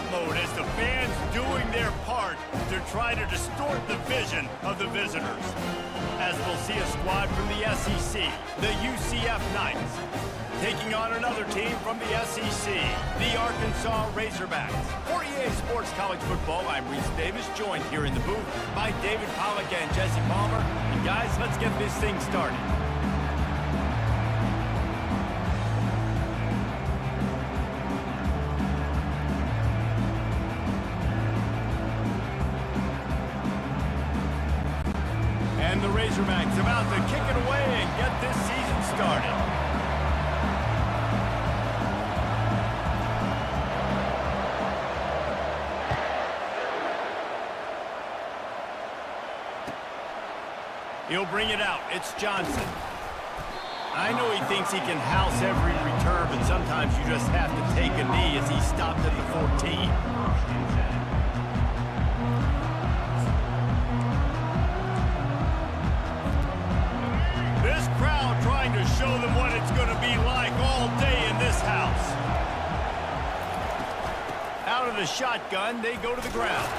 out mode as the fans doing their part to try to distort the vision of the visitors. As we'll see a squad from the SEC, the UCF Knights, taking on another team from the SEC, the Arkansas Razorbacks. For EA Sports College Football, I'm Reese Davis, joined here in the booth by David Pollack and Jesse Palmer. And guys, let's get this thing started. And the Razorbacks about to kick it away and get this season started. He'll bring it out. It's Johnson. I know he thinks he can house every return, but sometimes you just have to take a knee as he stopped at the 14. This crowd trying to show them what it's going to be like all day in this house. Out of the shotgun, they go to the ground.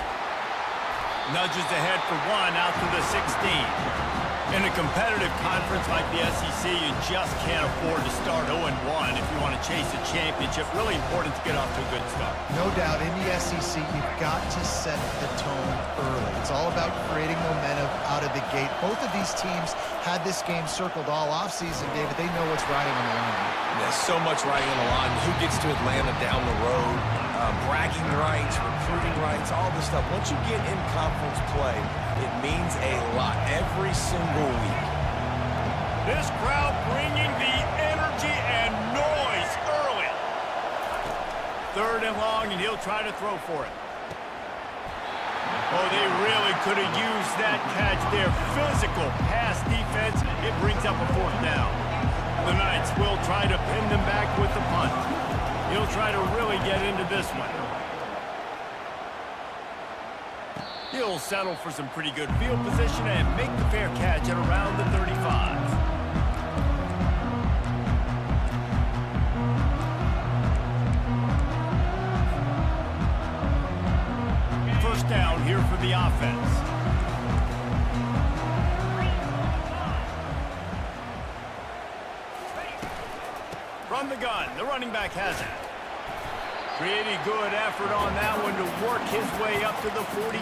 Nudges ahead for one out to the 16. In a competitive conference like the SEC, you just can't afford to start 0-1 if you want to chase a championship. Really important to get off to a good start. No doubt, in the SEC, you've got to set the tone early. It's all about creating momentum out of the gate. Both of these teams had this game circled all offseason, David. They know what's riding on the line. There's so much riding on the line. Who gets to Atlanta down the road? Bragging rights, recruiting rights, all this stuff. Once you get in conference play, it means a lot every single week. This crowd bringing the energy and noise early. 3rd and long, and he'll try to throw for it. Oh, they really could have used that catch there. Physical pass defense. It brings up a 4th down. The Knights will try to pin them back with the punt. He'll try to really get into this one. He'll settle for some pretty good field position and make the fair catch at around the 35. First down here for the offense. From the gun, the running back has it. Pretty good effort on that one to work his way up to the 42.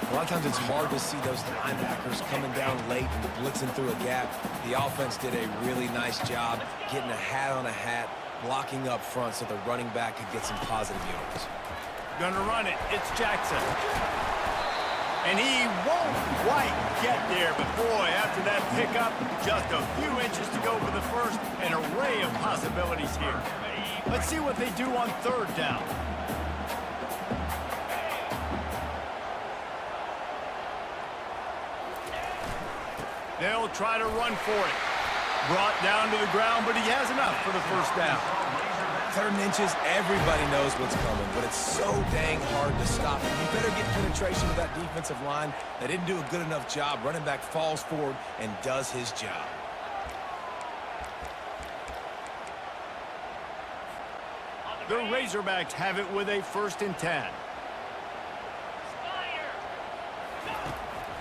A lot of times it's hard to see those linebackers coming down late and blitzing through a gap. The offense did a really nice job getting a hat on a hat, blocking up front so the running back could get some positive yards. Gonna run it. It's Jackson. And he won't quite get there, but boy, after that pickup, just a few inches to go for the first. An array of possibilities here. Let's see what they do on 3rd down. They'll try to run for it. Brought down to the ground, but he has enough for the 1st down. 3rd and inches, everybody knows what's coming, but it's so dang hard to stop it. You better get penetration with that defensive line. They didn't do a good enough job. Running back falls forward and does his job. The Razorbacks have it with a 1st and 10.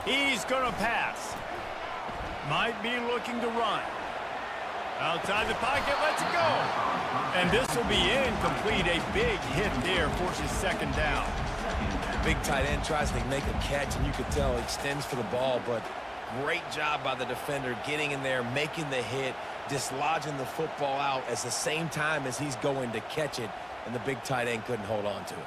He's going to pass. Might be looking to run. Outside the pocket, let's go. And this will be incomplete. A big hit there forces 2nd down. Big tight end tries to make a catch, and you could tell he extends for the ball, but great job by the defender getting in there, making the hit, dislodging the football out at the same time as he's going to catch it, and the big tight end couldn't hold on to it.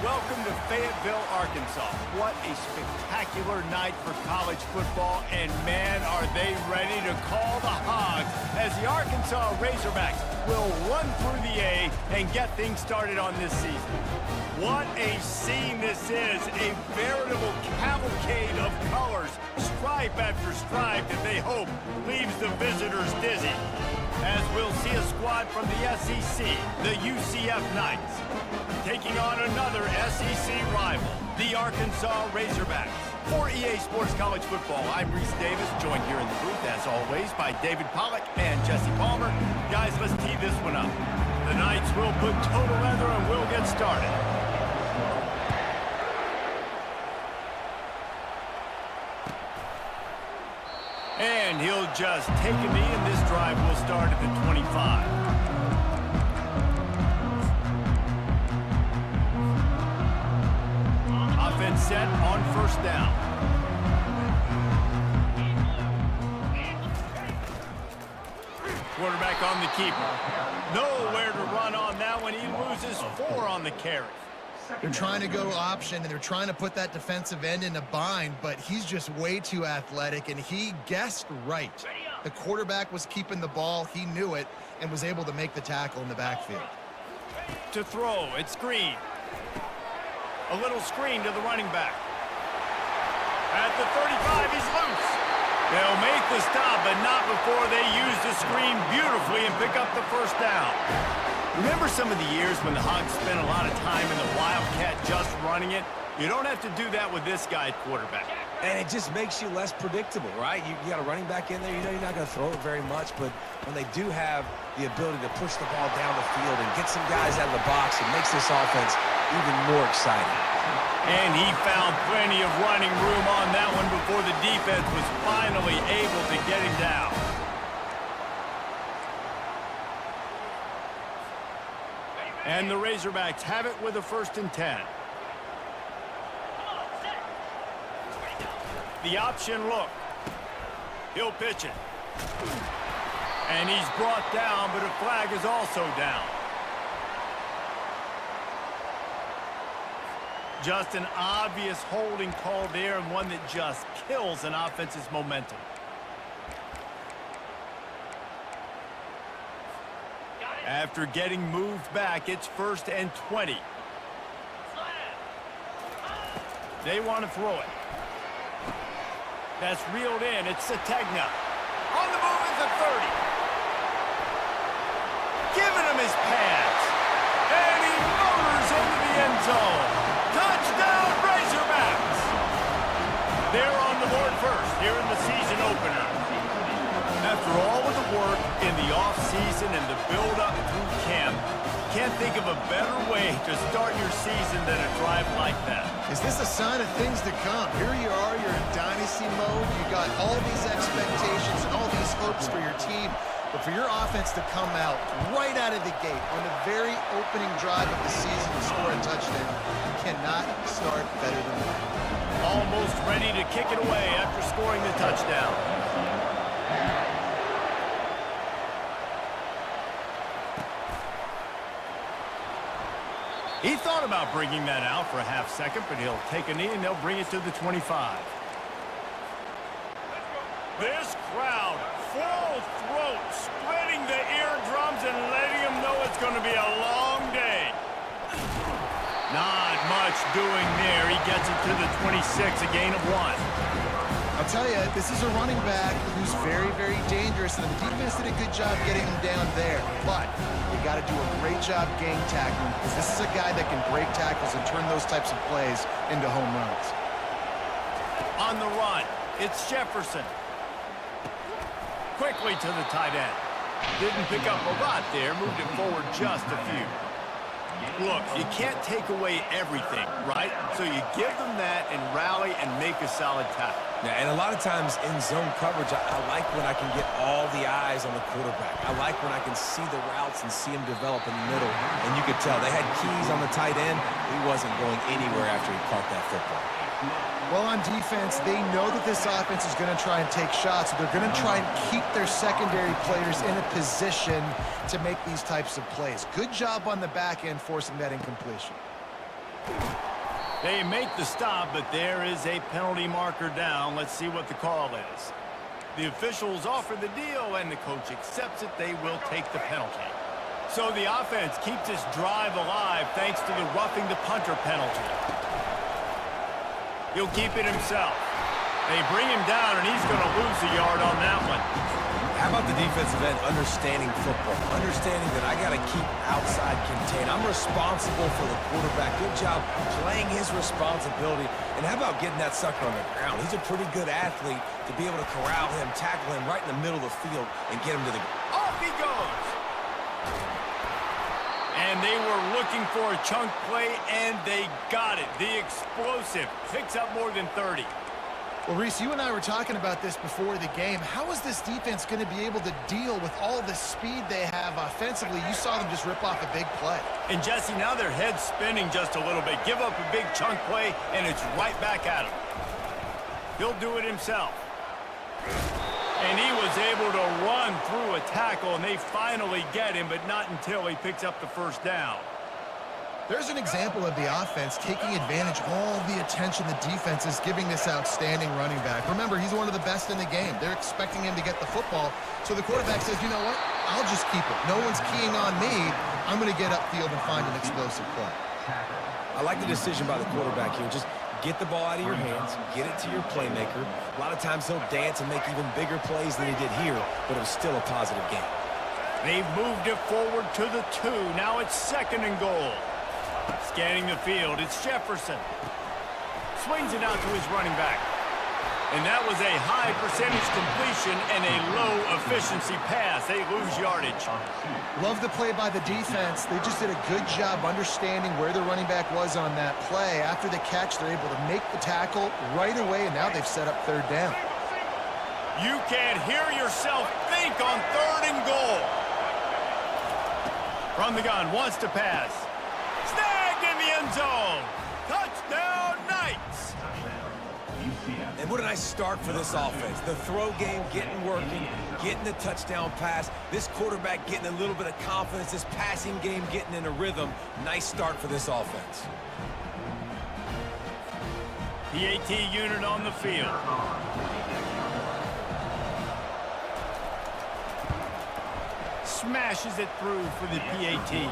Welcome to Fayetteville, Arkansas. What a spectacular night for college football, and man, are they ready to call the Hogs as the Arkansas Razorbacks will run through the A and get things started on this season. What a scene this is, a veritable cavalcade of colors, stripe after stripe that they hope leaves the visitors dizzy. As we'll see a squad from the SEC, the UCF Knights, taking on another SEC rival, the Arkansas Razorbacks. For EA Sports College Football, I'm Reese Davis, joined here in the booth, as always, by David Pollack and Jesse Palmer. Guys, let's tee this one up. The Knights will put total leather and we'll get started. And he'll just take a knee, and this drive will start at the 25. Offense set on first down. Quarterback on the keeper. Nowhere to run on that one. He loses 4 on the carry. They're trying to go option, and they're trying to put that defensive end in a bind, but he's just way too athletic, and he guessed right. The quarterback was keeping the ball. He knew it and was able to make the tackle in the backfield. To throw, it's screen. A little screen to the running back. At the 35, he's loose. They'll make the stop, but not before they use the screen beautifully and pick up the first down. Remember some of the years when the Hogs spent a lot of time in the Wildcat just running it? You don't have to do that with this guy at quarterback. And it just makes you less predictable, right? You got a running back in there. You know you're not going to throw it very much, but when they do have the ability to push the ball down the field and get some guys out of the box, it makes this offense even more exciting. And he found plenty of running room on that one before the defense was finally able to get him down. And the Razorbacks have it with a 1st and 10. The option look. He'll pitch it. And he's brought down, but a flag is also down. Just an obvious holding call there, and one that just kills an offense's momentum. After getting moved back, it's 1st and 20. They want to throw it. That's reeled in. It's Sategna. On the move at the 30. Giving him his pads. And he motors into the end zone. Touchdown, Razorbacks! They're on the board first here in the season opener. After all of the work in the offseason and the build-up through camp, can't think of a better way to start your season than a drive like that. Is this a sign of things to come? Here you are, you're in dynasty mode. You got all these expectations and all these hopes for your team. But for your offense to come out right out of the gate on the very opening drive of the season to score a touchdown, you cannot start better than that. Almost ready to kick it away after scoring the touchdown. He thought about bringing that out for a half second, but he'll take a knee and they'll bring it to the 25. This crowd, full throat, splitting the eardrums and letting them know it's going to be a long day. Not much doing there. He gets it to the 26, a gain of 1. I'll tell you, this is a running back who's very, very dangerous, and the defense did a good job getting him down there. But you got to do a great job gang tackling, because this is a guy that can break tackles and turn those types of plays into home runs. On the run, it's Jefferson. Quickly to the tight end. Didn't pick up a lot there, moved it forward just a few. Look, you can't take away everything, right? So you give them that and rally and make a solid tackle. Yeah, and a lot of times in zone coverage, I like when I can get all the eyes on the quarterback. I like when I can see the routes and see him develop in the middle. And you could tell they had keys on the tight end. He wasn't going anywhere after he caught that football. Well, on defense, they know that this offense is going to try and take shots, so they're going to try and keep their secondary players in a position to make these types of plays. Good job on the back end forcing that incompletion. They make the stop, but there is a penalty marker down. Let's see what the call is. The officials offer the deal, and the coach accepts it. They will take the penalty. So the offense keeps this drive alive thanks to the roughing the punter penalty. He'll keep it himself. They bring him down, and he's going to lose a yard on that one. How about the defensive end understanding football, understanding that I got to keep outside contained. I'm responsible for the quarterback. Good job playing his responsibility. And how about getting that sucker on the ground? He's a pretty good athlete to be able to corral him, tackle him right in the middle of the field, and get him to the ground. Off he goes. And they were looking for a chunk play, and they got it. The explosive picks up more than 30. Well, Reese, you and I were talking about this before the game. How is this defense going to be able to deal with all the speed they have offensively? You saw them just rip off a big play. And, Jesse, now their head's spinning just a little bit. Give up a big chunk play, and it's right back at him. He'll do it himself. And he was able to run through a tackle, and they finally get him, but not until he picks up the first down. There's an example of the offense taking advantage of all the attention the defense is giving this outstanding running back. Remember, he's one of the best in the game. They're expecting him to get the football. So the quarterback says, you know what? I'll just keep it. No one's keying on me. I'm going to get upfield and find an explosive play. I like the decision by the quarterback here. Just get the ball out of your hands, get it to your playmaker. A lot of times he'll dance and make even bigger plays than he did here, but it was still a positive game. They've moved it forward to the 2. Now it's 2nd and goal. Scanning the field, it's Jefferson. Swings it out to his running back. And that was a high percentage completion and a low efficiency pass. They lose yardage. Love the play by the defense. They just did a good job understanding where the running back was on that play. After the catch, they're able to make the tackle right away, and now they've set up 3rd down. You can't hear yourself think on 3rd and goal. From the gun, wants to pass. Snagged in the end zone. Touchdown, Knights. And what a nice start for this offense. The throw game getting working, getting the touchdown pass. This quarterback getting a little bit of confidence. This passing game getting in a rhythm. Nice start for this offense. PAT unit on the field. Smashes it through for the PAT.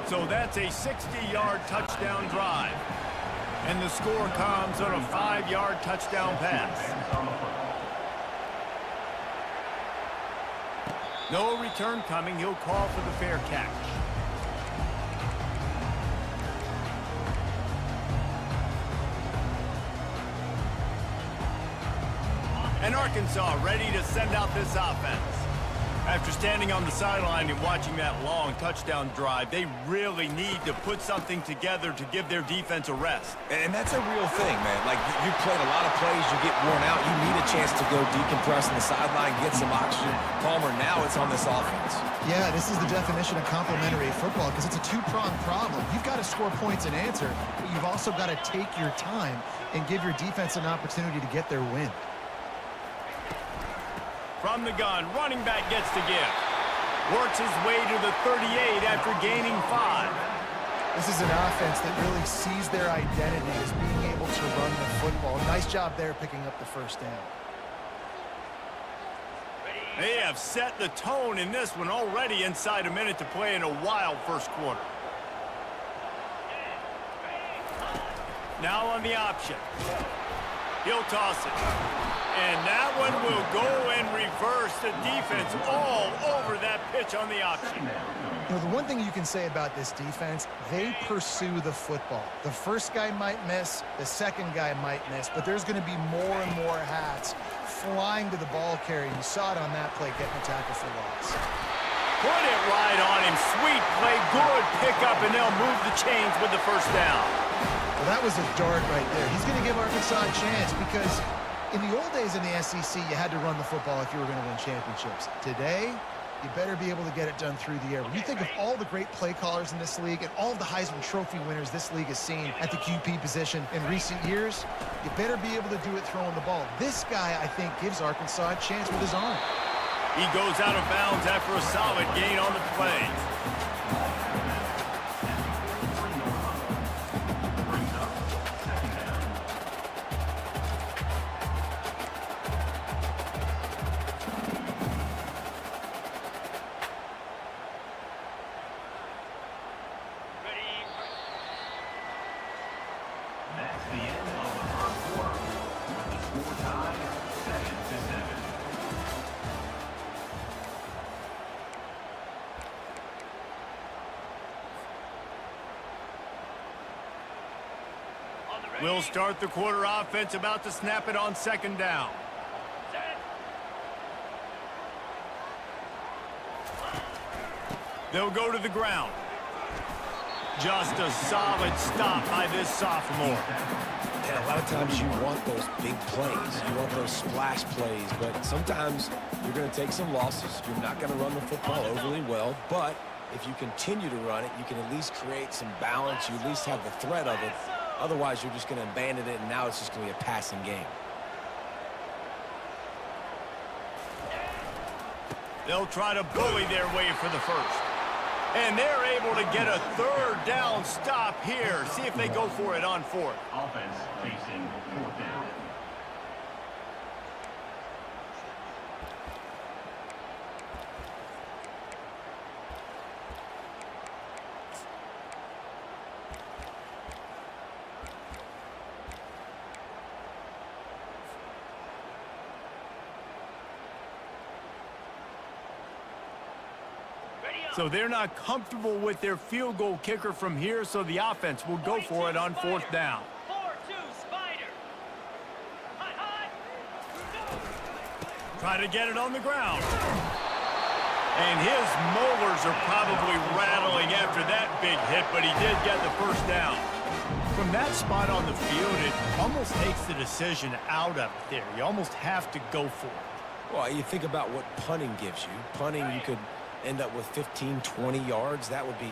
So that's a 60-yard touchdown drive. And the score comes on a 5-yard touchdown pass. No return coming. He'll call for the fair catch. And Arkansas ready to send out this offense. After standing on the sideline and watching that long touchdown drive, they really need to put something together to give their defense a rest. And that's a real thing, man. Like, you played a lot of plays, you get worn out, you need a chance to go decompress on the sideline, get some oxygen. Palmer, now it's on this offense. Yeah, this is the definition of complementary football because it's a two-pronged problem. You've got to score points and answer, but you've also got to take your time and give your defense an opportunity to get their win. From the gun, running back gets the gift. Works his way to the 38 after gaining 5. This is an offense that really sees their identity as being able to run the football. Nice job there picking up the first down. They have set the tone in this one already inside a minute to play in a wild first quarter. Now on the option. He'll toss it. And that one will go and reverse the defense all over that pitch on the option. You know, the one thing you can say about this defense, they pursue the football. The first guy might miss, the second guy might miss, but there's going to be more and more hats flying to the ball carrier. You saw it on that play, getting a tackle for loss. Put it right on him. Sweet play, good pickup, and they'll move the chains with the first down. Well, that was a dart right there. He's going to give Arkansas a chance because in the old days in the SEC, you had to run the football if you were going to win championships. Today, you better be able to get it done through the air. When you think of all the great play callers in this league and all of the Heisman Trophy winners this league has seen at the QP position in recent years, you better be able to do it throwing the ball. This guy, I think, gives Arkansas a chance with his arm. He goes out of bounds after a solid gain on the play. That's the end of the first quarter. With the score tied 7-7. We'll start the quarter offense, about to snap it on second down. They'll go to the ground. Just a solid stop by this sophomore. And a lot of times you want those big plays. You want those splash plays. But sometimes you're going to take some losses. You're not going to run the football overly well. But if you continue to run it, you can at least create some balance. You at least have the threat of it. Otherwise, you're just going to abandon it, and now it's just going to be a passing game. They'll try to bully their way for the first. And they're able to get a third down stop here. See if they go for it on fourth. Offense facing fourth down. So they're not comfortable with their field goal kicker from here, so the offense will go for it on fourth down. 4-2 Spider. Try to get it on the ground. And his molars are probably rattling after that big hit, but he did get the first down. From that spot on the field, it almost takes the decision out of it there. You almost have to go for it. Well, you think about what punting gives you. Punting, you could end up with 15, 20 yards. That would be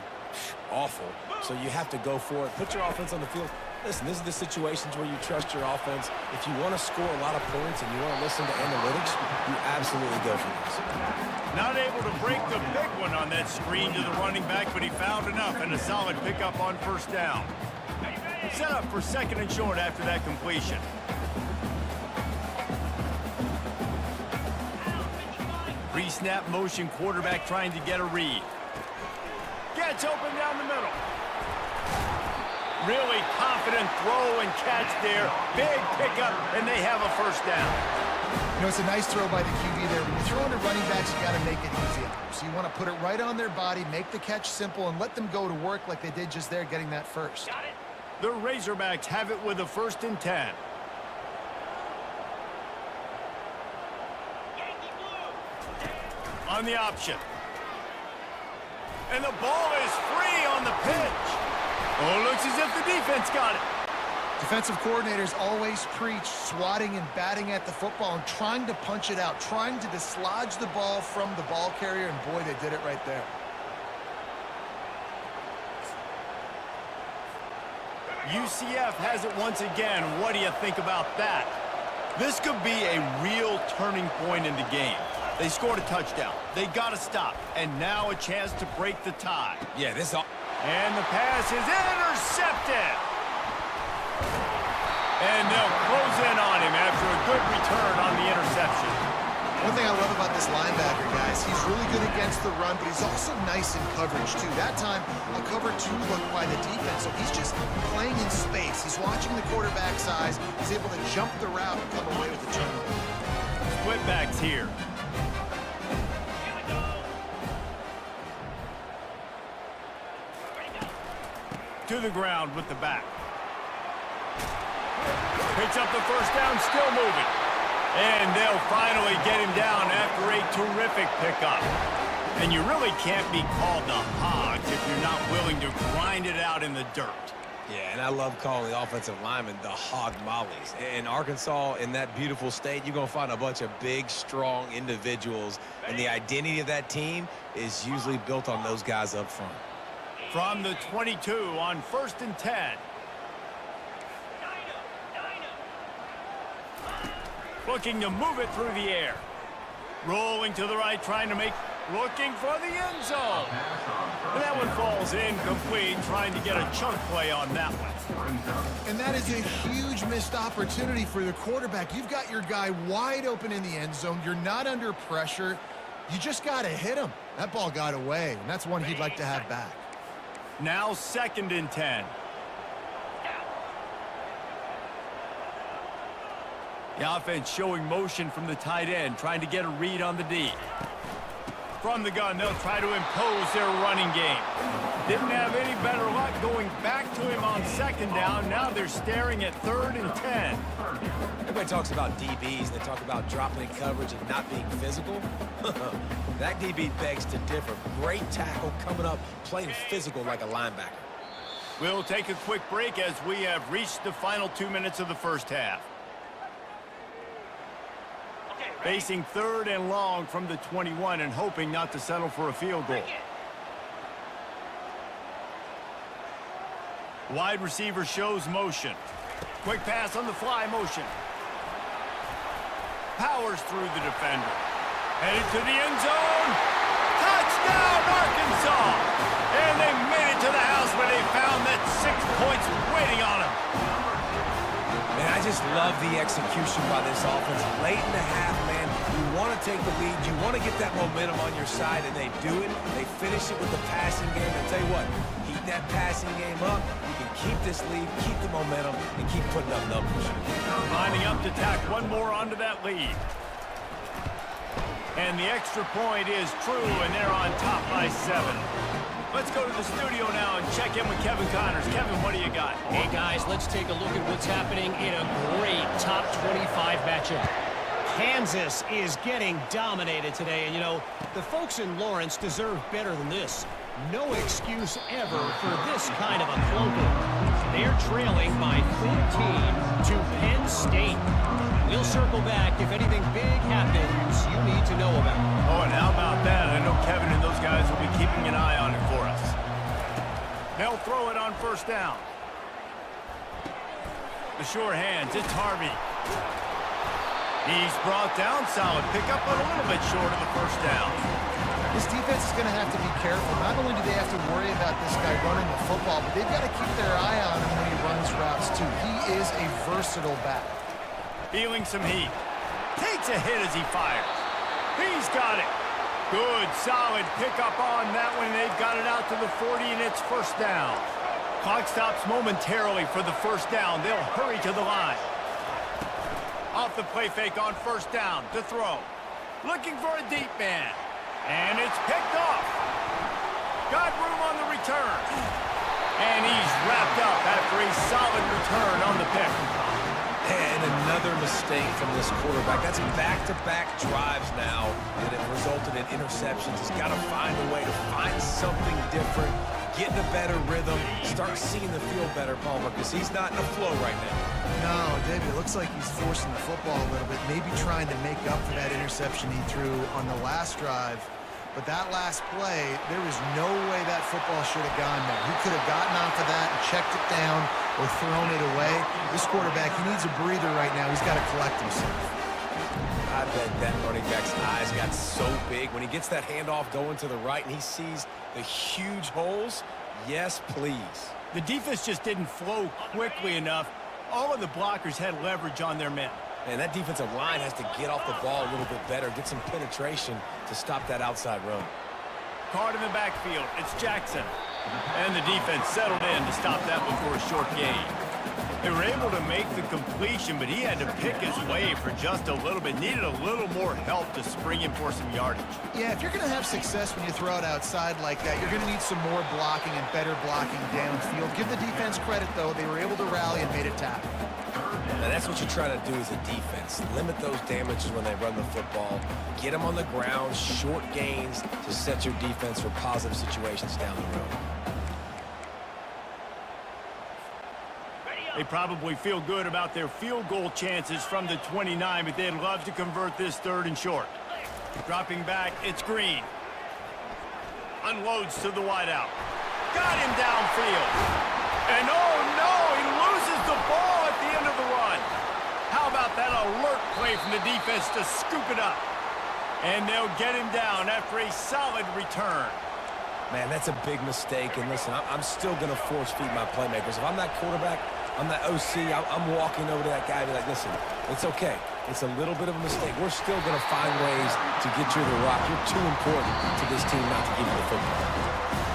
awful. So you have to go for it. Put your offense on the field. Listen, this is the situations where you trust your offense. If you want to score a lot of points and you want to listen to analytics, you absolutely go for this. Not able to break the big one on that screen to the running back, but he found enough and a solid pickup on first down. Set up for second and short after that completion. Pre-snap motion, quarterback trying to get a read. Gets open down the middle. Really confident throw and catch there. Big pickup, and they have a first down. You know, it's a nice throw by the QB there. When you throw into running backs, you got to make it easy. So you want to put it right on their body, make the catch simple, and let them go to work like they did just there, getting that first. Got it. The Razorbacks have it with a 1st and 10. On the option. And the ball is free on the pitch. Oh, looks as if the defense got it. Defensive coordinators always preach swatting and batting at the football and trying to punch it out, trying to dislodge the ball from the ball carrier, and boy, they did it right there. UCF has it once again. What do you think about that? This could be a real turning point in the game. They scored a touchdown. They got to stop. And now a chance to break the tie. Yeah, this all. And the pass is intercepted. And they'll close in on him after a good return on the interception. One thing I love about this linebacker, guys, he's really good against the run, but he's also nice in coverage, too. That time, a cover 2 look by the defense, so he's just playing in space. He's watching the quarterback's eyes. He's able to jump the route and come away with the turnover. Split backs here. To the ground with the back. Picks up the first down, still moving. And they'll finally get him down after a terrific pickup. And you really can't be called the Hogs if you're not willing to grind it out in the dirt. Yeah, and I love calling the offensive linemen the hog mollies. In Arkansas, in that beautiful state, you're going to find a bunch of big, strong individuals. And the identity of that team is usually built on those guys up front. From the 22 on 1st and 10. Looking to move it through the air. Rolling to the right, trying to make, looking for the end zone. And that one falls incomplete, trying to get a chunk play on that one. And that is a huge missed opportunity for the quarterback. You've got your guy wide open in the end zone. You're not under pressure. You just got to hit him. That ball got away, and that's one he'd like to have back. Now 2nd and 10. The offense showing motion from the tight end, trying to get a read on the D. From the gun, they'll try to impose their running game. Didn't have any better luck going back to him on second down. Now they're staring at 3rd and 10. Everybody talks about DBs. They talk about dropping in coverage and not being physical. That DB begs to differ. Great tackle coming up, playing physical like a linebacker. We'll take a quick break as we have reached the final 2 minutes of the first half. Facing 3rd and long from the 21 and hoping not to settle for a field goal. Wide receiver shows motion. Quick pass on the fly motion. Powers through the defender. Headed to the end zone. Touchdown, Arkansas! And they made it to the house where they found that 6 points waiting on them. Man, I just love the execution by this offense. Late in the half, man, you want to take the lead. You want to get that momentum on your side, and they do it. They finish it with the passing game. And tell you what, keep that passing game up. You can keep this lead, keep the momentum, and keep putting up numbers. Lining up to tack one more onto that lead. And the extra point is true, and they're on top by 7. Let's go to the studio now and check in with Kevin Connors. Kevin, what do you got? Hey, guys, let's take a look at what's happening in a great top 25 matchup. Kansas is getting dominated today, and, you know, the folks in Lawrence deserve better than this. No excuse ever for this kind of a clunker. They're trailing by 14 to Penn State. We'll circle back if anything big happens you need to know about. Oh, and how about that? I know Kevin and those guys will be keeping an eye on it for us. They'll throw it on 1st down. The sure hands, it's Harvey. He's brought down, solid pickup, but a little bit short of the 1st down. This defense is going to have to be careful. Not only do they have to worry about this guy running the football, but they've got to keep their eye on him when he runs routes, too. He is a versatile back. Feeling some heat. Takes a hit as he fires. He's got it. Good, solid pickup on that one. They've got it out to the 40, and it's 1st down. Clock stops momentarily for the 1st down. They'll hurry to the line. Off the play fake on 1st down to throw. Looking for a deep man. And it's picked off. Got room on the return. And he's wrapped up after a solid return on the pick. And another mistake from this quarterback. That's back-to-back drives now, and it resulted in interceptions. He's got to find a way to find something different, get in a better rhythm, start seeing the field better, Palmer, because he's not in a flow right now. No, David, it looks like he's forcing the football a little bit, maybe trying to make up for that interception he threw on the last drive. But that last play, there was no way that football should have gone there. He could have gotten off of that and checked it down or thrown it away. This quarterback, he needs a breather right now. He's got to collect himself. I bet that running back's eyes got so big. When he gets that handoff going to the right and he sees the huge holes, yes, please. The defense just didn't flow quickly enough. All of the blockers had leverage on their men. And that defensive line has to get off the ball a little bit better, get some penetration to stop that outside run. Card in the backfield, it's Jackson. And the defense settled in to stop that before a short gain. They were able to make the completion, but he had to pick his way for just a little bit. Needed a little more help to spring him for some yardage. Yeah, if you're going to have success when you throw it outside like that, you're going to need some more blocking and better blocking downfield. Give the defense credit, though. They were able to rally and made it tackle. Now that's what you try to do as a defense. Limit those damages when they run the football. Get them on the ground, short gains to set your defense for positive situations down the road. They probably feel good about their field goal chances from the 29, but they'd love to convert this 3rd and short. Dropping back, it's Green. Unloads to the wideout. Got him downfield. And oh no, he loses the ball at the end of the run. How about that alert play from the defense to scoop it up? And they'll get him down after a solid return. Man, that's a big mistake. And listen, I'm still going to force feed my playmakers. If I'm that quarterback, I'm that OC, I'm walking over to that guy and be like, listen, it's okay. It's a little bit of a mistake. We're still going to find ways to get you the rock. You're too important to this team not to give you the football.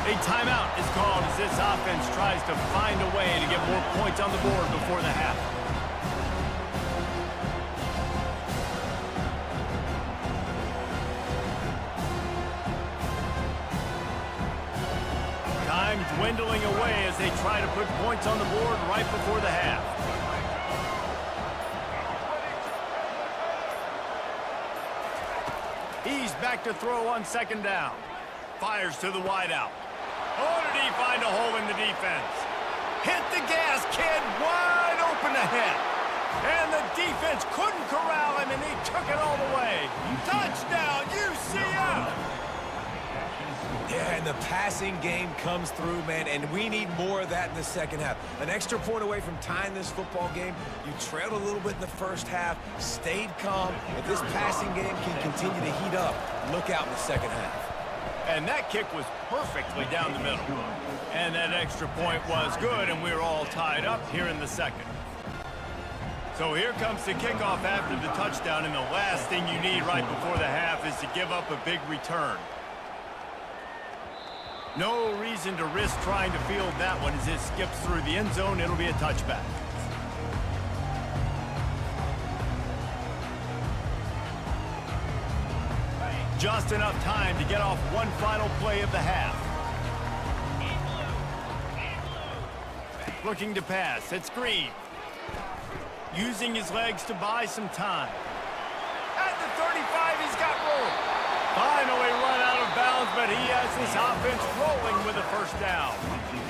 A timeout is called as this offense tries to find a way to get more points on the board before the half. time dwindling away as they try to put points on the board right before the half. He's back to throw on second down. Fires to the wideout. Oh, did he find a hole in the defense? Hit the gas, kid. Wide open ahead. And the defense couldn't corral him, and he took it all the way. Touchdown, UCF! Yeah, and the passing game comes through, man, and we need more of that in the second half. An extra point away from tying this football game. You trailed a little bit in the first half, stayed calm. If this passing game can continue to heat up, look out in the second half. And that kick was perfectly down the middle. And that extra point was good, and we're all tied up here in the second. So here comes the kickoff after the touchdown, and the last thing you need right before the half is to give up a big return. No reason to risk trying to field that one as it skips through the end zone. It'll be a touchback. Just enough time to get off one final play of the half. Looking to pass. It's Green. Using his legs to buy some time. At the 35, he's got room. Finally run out of bounds, but he has this offense rolling with a first down.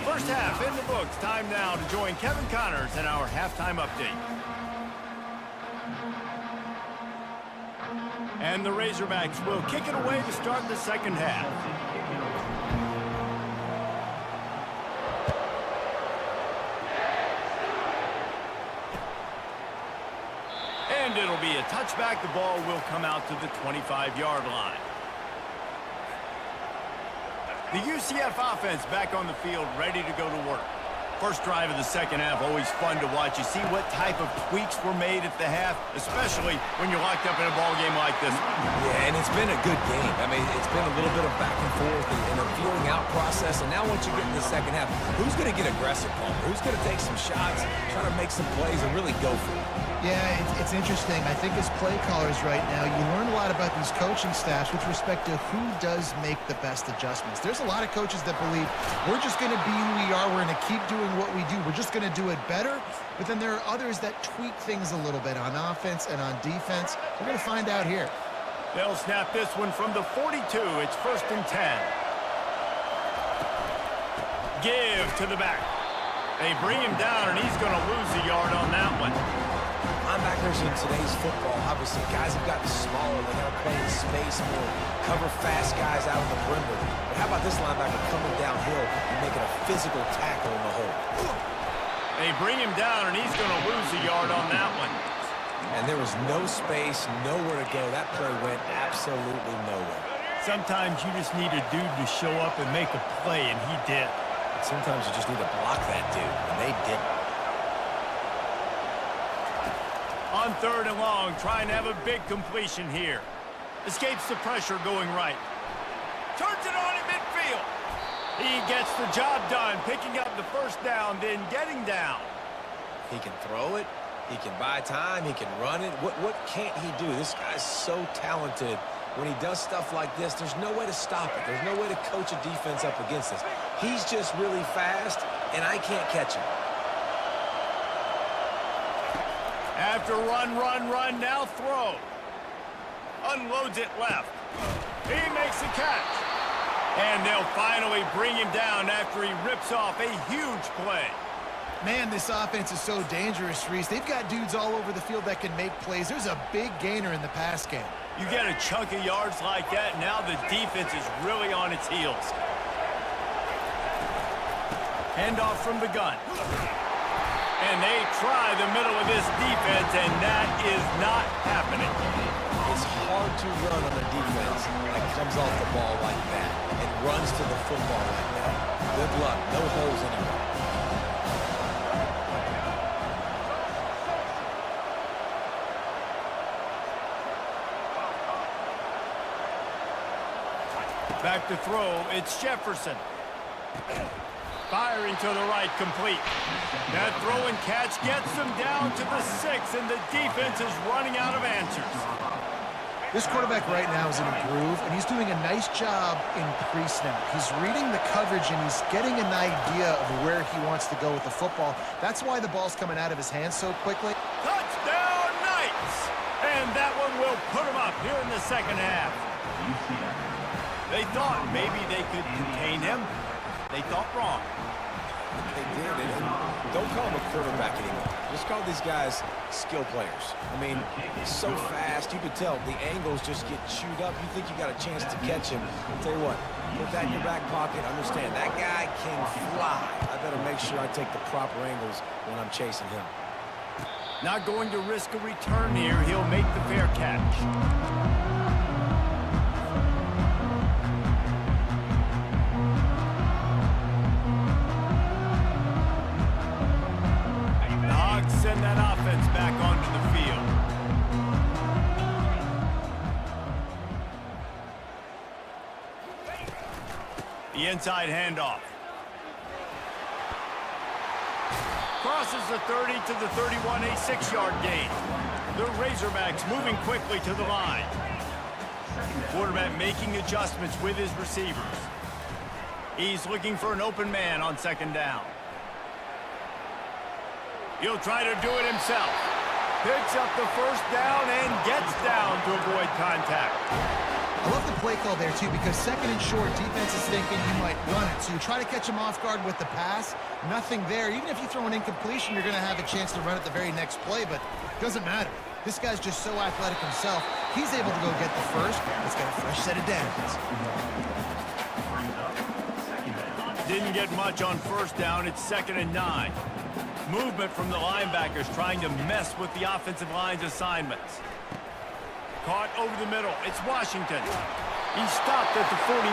First half in the books. Time now to join Kevin Connors in our halftime update. And the Razorbacks will kick it away to start the second half. And it'll be a touchback. The ball will come out to the 25-yard line. The UCF offense back on the field, ready to go to work. First drive of the second half, always fun to watch. You see what type of tweaks were made at the half, especially when you're locked up in a ball game like this one. Yeah, and it's been a good game. I mean, it's been a little bit of back and forth and a feeling out process. And now once you get in the second half, who's going to get aggressive, Palmer? Who's going to take some shots, try to make some plays, and really go for it? Yeah, it's interesting. I think as play callers right now, you learn a lot about these coaching staffs with respect to who does make the best adjustments. There's a lot of coaches that believe we're just going to be who we are. We're going to keep doing what we do. We're just going to do it better. But then there are others that tweak things a little bit on offense and on defense. We're going to find out here. They'll snap this one from the 42. It's 1st and 10. Give to the back. They bring him down, and he's going to lose a yard on that one. Linebackers in today's football, obviously, guys have gotten smaller. They got to play in space more, cover fast guys out of the perimeter. But how about this linebacker coming downhill and making a physical tackle in the hole? They bring him down, and he's going to lose a yard on that one. And there was no space, nowhere to go. That play went absolutely nowhere. Sometimes you just need a dude to show up and make a play, and he did. And sometimes you just need to block that dude, and they didn't. On 3rd and long, trying to have a big completion here. Escapes the pressure going right. Turns it on in midfield. He gets the job done, picking up the first down, then getting down. He can throw it. He can buy time. He can run it. What can't he do? This guy's so talented. When he does stuff like this, there's no way to stop it. There's no way to coach a defense up against this. He's just really fast, and I can't catch him. After run, now throw. Unloads it left. He makes the catch. And they'll finally bring him down after he rips off a huge play. Man, this offense is so dangerous, Reese. They've got dudes all over the field that can make plays. There's a big gainer in the pass game. You get a chunk of yards like that, now the defense is really on its heels. Handoff from the gun. And they try the middle of this defense, and that is not happening. It's hard to run on a defense that comes off the ball like that and runs to the football like that. Good luck. No holes anywhere. Back to throw, it's Jefferson. Firing to the right, complete. That throw and catch gets them down to the 6, and the defense is running out of answers. This quarterback right now is in a groove, and he's doing a nice job in pre-snap. He's reading the coverage, and he's getting an idea of where he wants to go with the football. That's why the ball's coming out of his hands so quickly. Touchdown, Knights! And that one will put them up here in the second half. They thought maybe they could contain him. They thought wrong. They did. And don't call him a quarterback anymore. Just call these guys skill players. I mean, he's so fast. You can tell the angles just get chewed up. You think you got a chance to catch him. I'll tell you what, put that in your back pocket. Understand, that guy can fly. I better make sure I take the proper angles when I'm chasing him. Not going to risk a return here. He'll make the fair catch. Send that offense back onto the field. The inside handoff. Crosses the 30 to the 31, a 6-yard gain. The Razorbacks moving quickly to the line. Quarterback making adjustments with his receivers. He's looking for an open man on second down. He'll try to do it himself. Picks up the first down and gets down to avoid contact. I love the play call there, too, because second and short, defense is thinking you might run it. So you try to catch him off guard with the pass. Nothing there. Even if you throw an incompletion, you're going to have a chance to run it the very next play, but it doesn't matter. This guy's just so athletic himself. He's able to go get the first. Let's get a fresh set of downs. Didn't get much on first down. It's 2nd and 9. Movement from the linebackers trying to mess with the offensive line's assignments. Caught over the middle. It's Washington. He stopped at the 49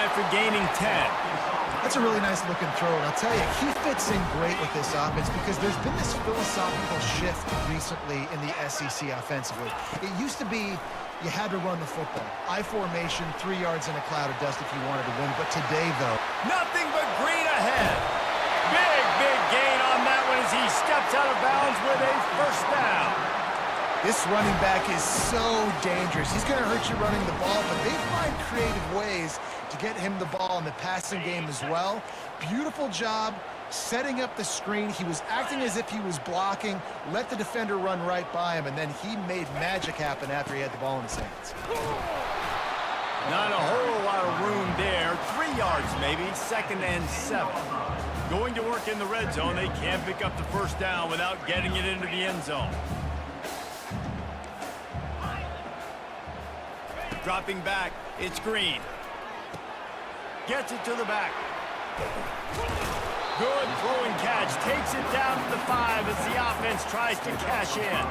after gaining 10. That's a really nice looking throw, and I'll tell you, he fits in great with this offense because there's been this philosophical shift recently in the SEC offensively. It used to be you had to run the football. I formation, 3 yards in a cloud of dust if you wanted to win. But today, though, nothing but green ahead. Big gain on that one as he steps out of bounds with a first down. This running back is so dangerous. He's going to hurt you running the ball, but they find creative ways to get him the ball in the passing game as well. Beautiful job setting up the screen. He was acting as if he was blocking, let the defender run right by him, and then he made magic happen after he had the ball in his hands. Not a whole lot of room there. 3 yards maybe, 2nd and 7. Going to work in the red zone. They can't pick up the first down without getting it into the end zone. Dropping back, it's Green. Gets it to the back. Good throwing catch. Takes it down to the 5 as the offense tries to cash in.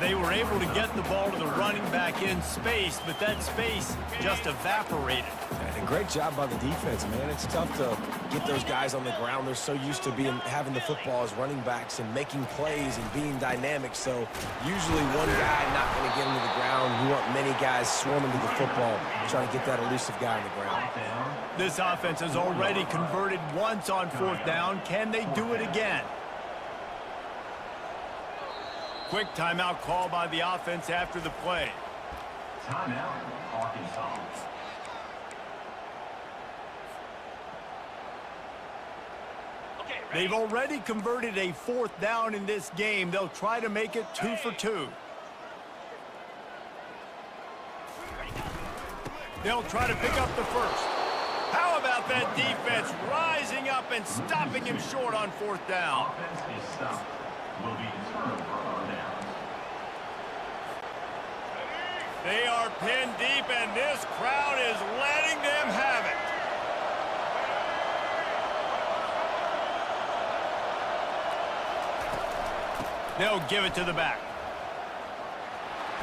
They were able to get the ball to the running back in space, but that space just evaporated. And a great job by the defense, man. It's tough to get those guys on the ground. They're so used to having the football as running backs and making plays and being dynamic. So usually one guy not going to get into the ground. You want many guys swarming to the football, trying to get that elusive guy on the ground. This offense has already converted once on 4th down. Can they do it again? Quick timeout call by the offense after the play. Timeout, Arkansas. They've already converted a 4th down in this game. They'll try to make it 2 for 2. They'll try to pick up the first. How about that defense rising up and stopping him short on 4th down? Offense is stopped. Will be turnover on downs. They are pinned deep, and this crowd is letting them have it. They'll give it to the back.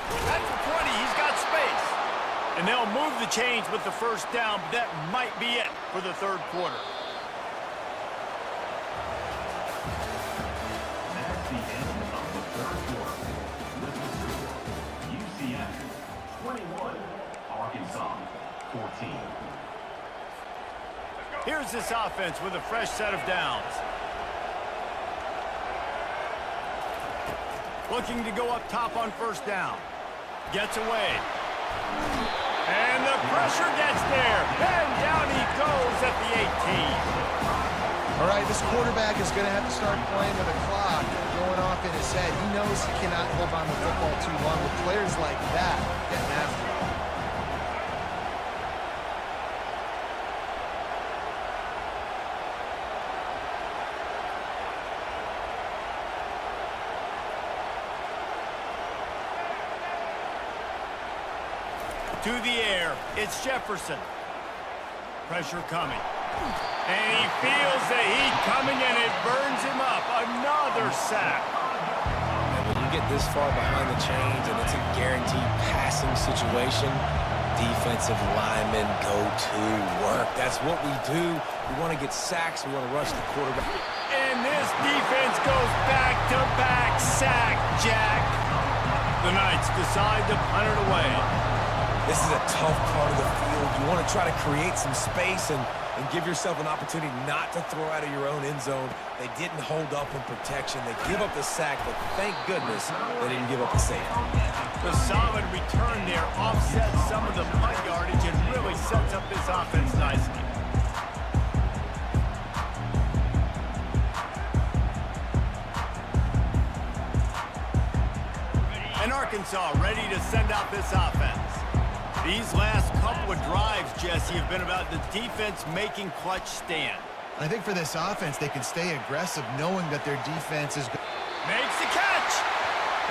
At the 20, he's got space. And they'll move the chains with the first down, but that might be it for the 3rd quarter. That's the end of the 3rd quarter. With the score, UCF 21, Arkansas 14. Here's this offense with a fresh set of downs. Looking to go up top on first down. Gets away. And the pressure gets there. And down he goes at the 18. All right, this quarterback is going to have to start playing with a clock going off in his head. He knows he cannot hold on to the football too long with players like that getting after him. To the air, it's Jefferson. Pressure coming. And he feels the heat coming, and it burns him up. Another sack. And when you get this far behind the chains and it's a guaranteed passing situation, defensive linemen go to work. That's what we do. We want to get sacks. We want to rush the quarterback. And this defense goes back-to-back sack, Jack. The Knights decide to punt it away. This is a tough part of the field. You want to try to create some space and give yourself an opportunity not to throw out of your own end zone. They didn't hold up in protection. They give up the sack, but thank goodness they didn't give up the safety. The solid return there offsets some of the punt yardage and really sets up this offense nicely. And Arkansas ready to send out this offense. These last couple of drives, Jesse, have been about the defense making clutch stand. I think for this offense, they can stay aggressive knowing that their defense is good. Makes the catch.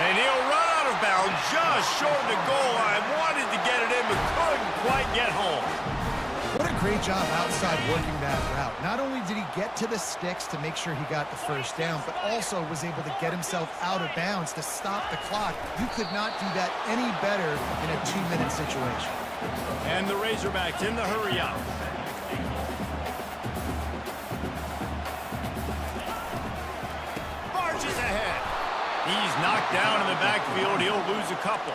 And he'll run out of bounds just short of the goal line. Wanted to get it in, but couldn't quite get home. What a great job outside working that route. Not only did he get to the sticks to make sure he got the first down, but also was able to get himself out of bounds to stop the clock. You could not do that any better in a 2-minute situation. And the Razorbacks in the hurry up. Marches ahead. He's knocked down in the backfield. He'll lose a couple.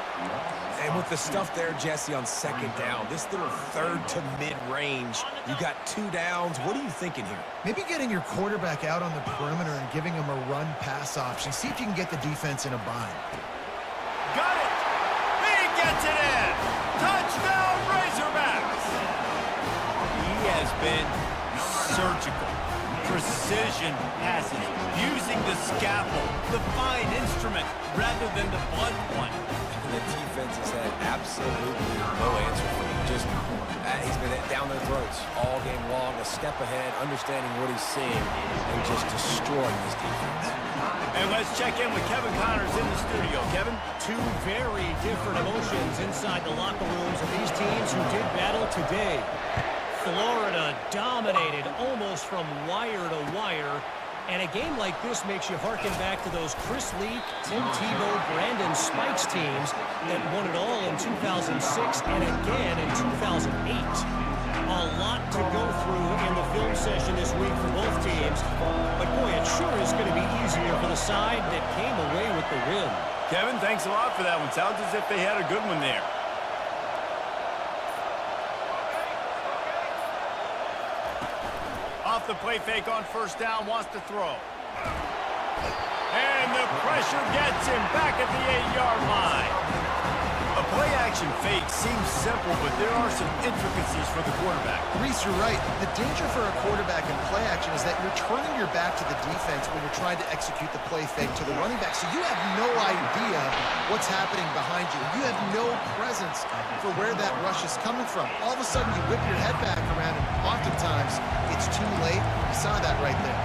And with the stuff there, Jesse, on second down, this little third to mid-range, you got 2 downs. What are you thinking here? Maybe getting your quarterback out on the perimeter and giving him a run-pass option. See if you can get the defense in a bind. Got it. He gets it in. Touchdown, Razorbacks. He has been surgical. Precision passes, using the scalpel, the fine instrument, rather than the blunt one. The defense has had absolutely no answer for him. Just, he's been down their throats all game long, a step ahead, understanding what he's seeing, and just destroying this defense. And let's check in with Kevin Connors in the studio. Kevin? Two very different emotions inside the locker rooms of these teams who did battle today. Florida dominated almost from wire to wire. And a game like this makes you harken back to those Chris Lee, Tim Tebow, Brandon Spikes teams that won it all in 2006 and again in 2008. A lot to go through in the film session this week for both teams. But boy, it sure is going to be easier for the side that came away with the win. Kevin, thanks a lot for that one. Sounds as if they had a good one there. Off the play fake on first down, wants to throw. And the pressure gets him back at the 8-yard line. A play-action fake seems simple, but there are some intricacies for the quarterback. Reese, you're right. The danger for a quarterback in play action is that you're turning your back to the defense when you're trying to execute the play fake to the running back. So you have no idea what's happening behind you. You have no presence for where that rush is coming from. All of a sudden, you whip your head back around, and oftentimes it's too late. You saw that right there.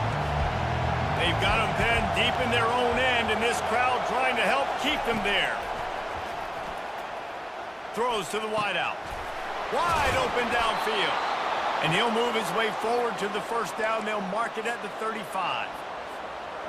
They've got them pinned deep in their own end, and this crowd trying to help keep them there. Throws to the wideout. Wide open downfield. And he'll move his way forward to the first down. They'll mark it at the 35.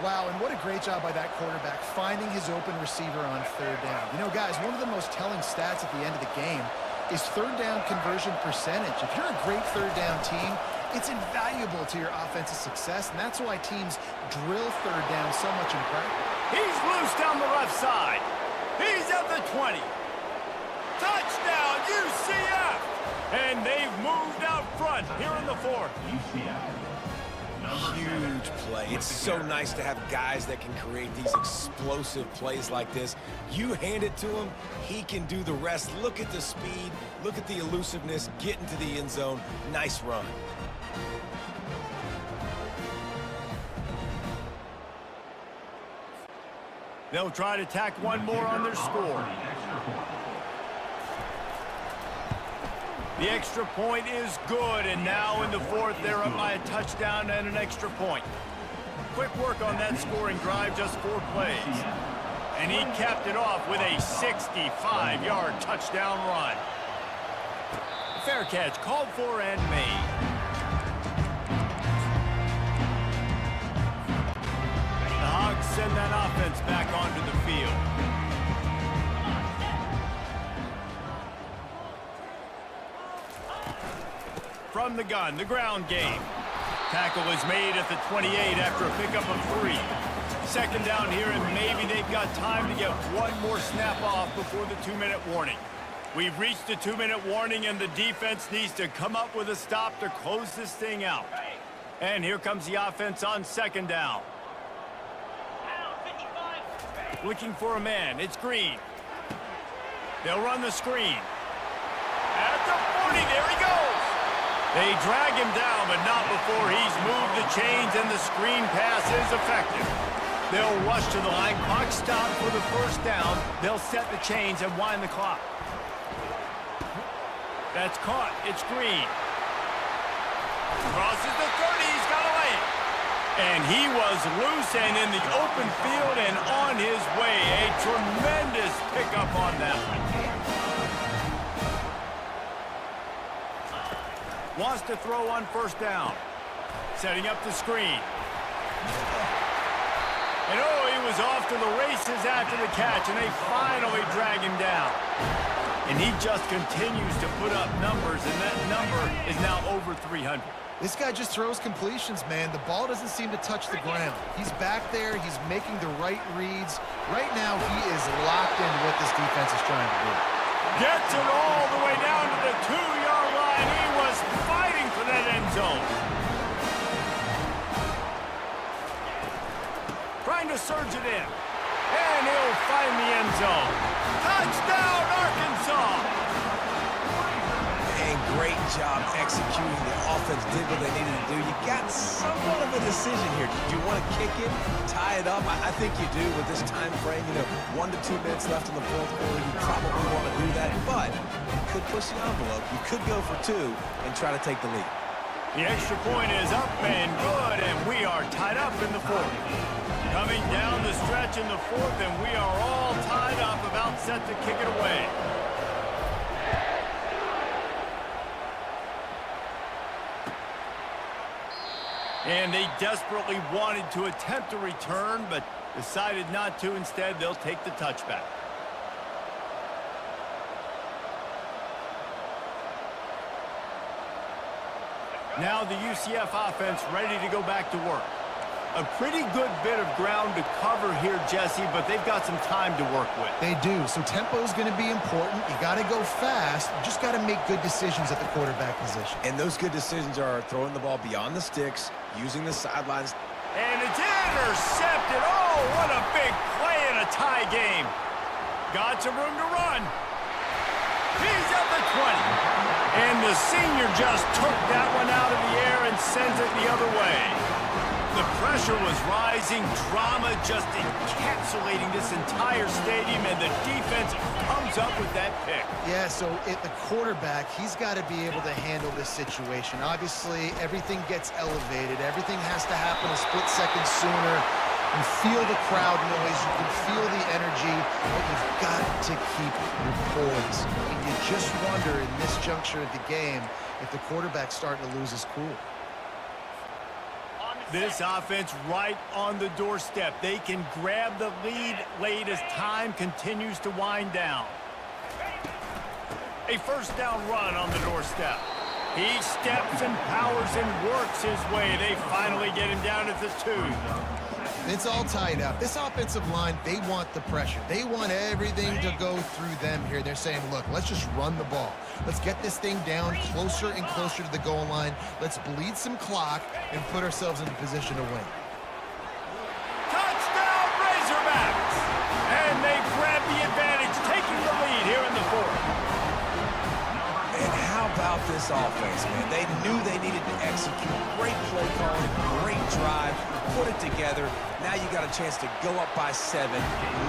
Wow, and what a great job by that quarterback, finding his open receiver on third down. You know, guys, one of the most telling stats at the end of the game is third down conversion percentage. If you're a great third down team, it's invaluable to your offensive success, and that's why teams drill third down so much in practice. He's loose down the left side. He's at the 20. Touchdown, UCF! And they've moved out front here in the fourth. UCF. Huge huge play. It's so nice to have guys that can create these explosive plays like this. You hand it to him, he can do the rest. Look at the speed, look at the elusiveness, get into the end zone. Nice run. They'll try to tack one more on their score. The extra point is good, and now in the fourth, they're up by a touchdown and an extra point. Quick work on that scoring drive, just 4 plays. And he capped it off with a 65-yard touchdown run. Fair catch, called for and made. The Hogs send that offense back onto the field. From the gun, the ground game. Tackle is made at the 28 after a pickup of 3. Second down here, and maybe they've got time to get one more snap off before the 2-minute warning. We've reached the 2-minute warning, and the defense needs to come up with a stop to close this thing out. And here comes the offense on second down. Looking for a man. It's Green. They'll run the screen. At the 40, there he goes. They drag him down, but not before he's moved the chains, and the screen pass is effective. They'll rush to the line. Clock stopped for the first down. They'll set the chains and wind the clock. That's caught. It's Green. Crosses the 30. He's got to lay it. And he was loose and in the open field and on his way. A tremendous pickup on that one. Wants to throw on first down. Setting up the screen. And oh, he was off to the races after the catch, and they finally drag him down. And he just continues to put up numbers, and that number is now over 300. This guy just throws completions, man. The ball doesn't seem to touch the ground. He's back there. He's making the right reads. Right now, he is locked into what this defense is trying to do. Gets it all the way down to the 2-yard line. He was fighting for that end zone. Trying to surge it in. And he'll find the end zone. Touchdown, Arkansas! And great job executing. The offense did what they needed to do. You got somewhat of a decision here. Do you want to kick it, tie it up? I think you do with this time frame. 1 to 2 minutes left in the fourth quarter. You probably want to do that, but you could push the envelope. You could go for 2 and try to take the lead. The extra point is up and good, and we are tied up in the fourth. Coming down the stretch in the fourth, and we are all tied up, about set to kick it away. And they desperately wanted to attempt a return, but decided not to. Instead, they'll take the touchback. Now the UCF offense ready to go back to work. A pretty good bit of ground to cover here, Jesse, but they've got some time to work with. They do. So tempo is going to be important. You got to go fast. You just got to make good decisions at the quarterback position. And those good decisions are throwing the ball beyond the sticks, using the sidelines. And it's intercepted. Oh, what a big play in a tie game. Got some room to run. He's at the 20. And the senior just took that one out of the air and sends it the other way. The pressure was rising, drama just encapsulating this entire stadium, and the defense comes up with that pick. Yeah, so at the quarterback, he's got to be able to handle this situation. Obviously, everything gets elevated. Everything has to happen a split second sooner. You feel the crowd noise. You can feel the energy, but you've got to keep your poise. And you just wonder in this juncture of the game if the quarterback's starting to lose his cool. This offense right on the doorstep. They can grab the lead late as time continues to wind down. A first down run on the doorstep. He steps and powers and works his way. They finally get him down at the 2. It's all tied up. This offensive line, they want the pressure. They want everything to go through them here. They're saying, look, let's just run the ball. Let's get this thing down closer and closer to the goal line. Let's bleed some clock and put ourselves in a position to win. Touchdown, Razorbacks! And they grab the advantage, taking the lead here in the fourth. And how about this offense, man? They knew they needed to execute. Great play calling, great drive, put it together. Now you got a chance to go up by 7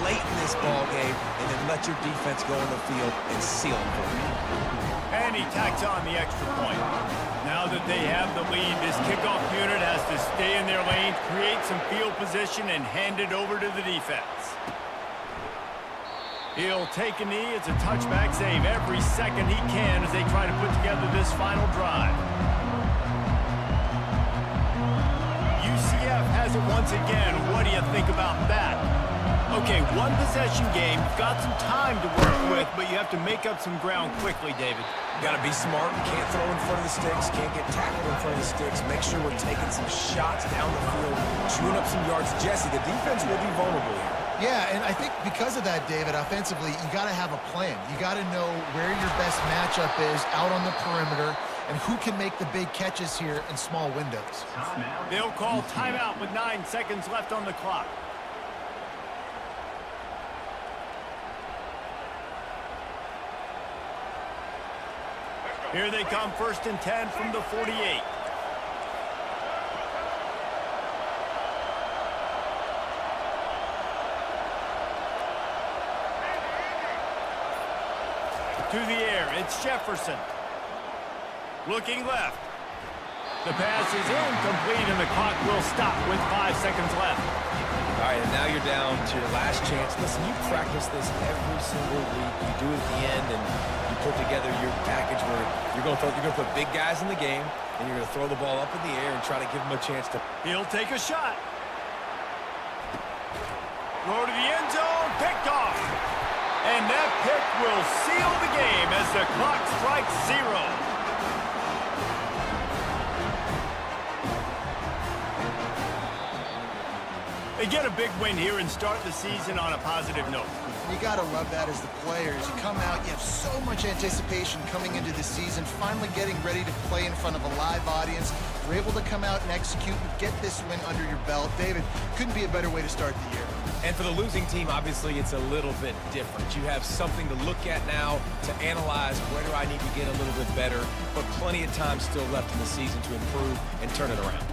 late in this ball game and then let your defense go on the field and seal it for you. And he tacks on the extra point. Now that they have the lead, this kickoff unit has to stay in their lanes, create some field position, and hand it over to the defense. He'll take a knee. It's a touchback save every second he can as they try to put together this final drive. UCF has it once again. What do you think about that? Okay, one possession game. You've got some time to work with, but you have to make up some ground quickly, David. Got to be smart. Can't throw in front of the sticks. Can't get tackled in front of the sticks. Make sure we're taking some shots down the field, chewing up some yards. Jesse, the defense will be vulnerable here. Yeah, and I think because of that, David, offensively, you got to have a plan. You got to know where your best matchup is out on the perimeter and who can make the big catches here in small windows. They'll call timeout with 9 seconds left on the clock. Here they come, 1st and 10 from the 48. To the air, it's Jefferson. Looking left. The pass is incomplete, and the clock will stop with 5 seconds left. All right, and now you're down to your last chance. Listen, you practice this every single week. You do it at the end, and you put together your package where you're going to put big guys in the game, and you're going to throw the ball up in the air and try to give them a chance to. He'll take a shot. Throw to the end zone, picked off. And that pick will seal the game as the clock strikes 0. They get a big win here and start the season on a positive note. You got to love that as the players. You come out, you have so much anticipation coming into the season, finally getting ready to play in front of a live audience. You're able to come out and execute and get this win under your belt. David, couldn't be a better way to start the year. And for the losing team, obviously, it's a little bit different. You have something to look at now to analyze where do I need to get a little bit better, but plenty of time still left in the season to improve and turn it around.